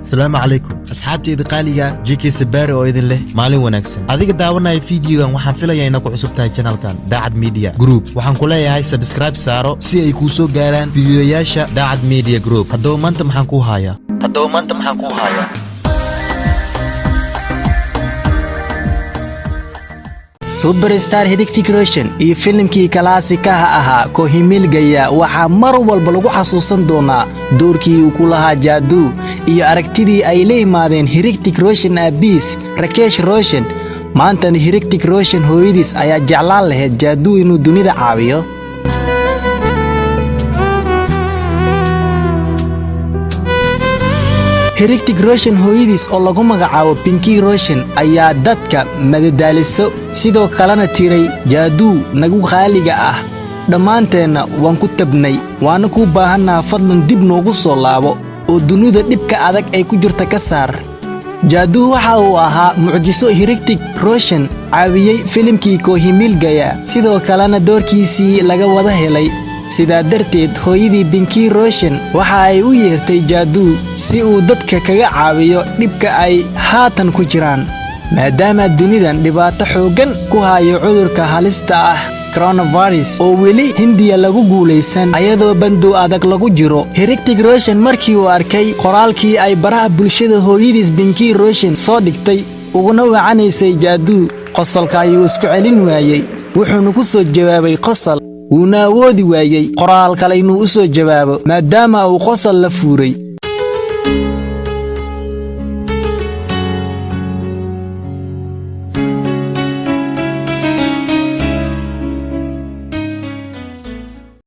السلام عليكم أصحابتي إذا قاليا جيكي سباري أو إذن له مالي ونكسن أذيك داونا فيديو وحن فيلا ينكو عصبتها channel كان داعد ميديا جروب وحن كلها هاي سبسكرايب سارو سي أي كوسو جاران فيديو ياشا داعد ميديا جروب هدو ما أنت محنكو هايا Superstar hiritig roshin iyo filimkii kalaasikaha ahaa Kohimil Gaya waxa mar walba lagu xasuusan doonaa doorkii uu ku lahaa jaaduu iyo aragtidii ay leeyimaadeen hiritig roshin aabis Rakesh Roshin maanta hiritig roshin hooyadiis ayaa jeclaan lahayd jaaduu inuu dunida caawiyo hiritig roshin hooyadiis oo lagu magacaabo Pinky Roshin ayaa dadka madadaaliso sidoo kalena tiray jaaduu nagu qaaliga ah dhamaanteena waan ku tabnay waana ku baahanaa fadlan dib noogu soo laabo oo dunida dhibka adag ay ku jirta ka saar jaaduu waxa uu ahaa mucjiso hiritig roshin caawiyay filimkii Kohimil Gaya sidoo kalena doorkiisii laga wada helay sidaa darteed hooyadii Pinky Roshin waxa ay u yeertay jaaduu si uu dadka kaga caawiyo dhibka ay haatan ku jiraan maadaama dunidan dhibaato xoogan ku hayo cudurka halista ah coronavirus oo weli Hindiya lagu guuleysan ayadoo bandu adag lagu jiro hiritig roshin markii uu arkay qoraalkii ay baraha bulshada hooyadiis Pinky Roshin soo dhigtay uguna wacanaysay jaaduu qosolka ayuu isku celin waayay wuxuuna ku soo jawaabay qosol wuuna awoodi waayay qoraal kale inuu u soo jawaabo maadaama uu qosol la fuuray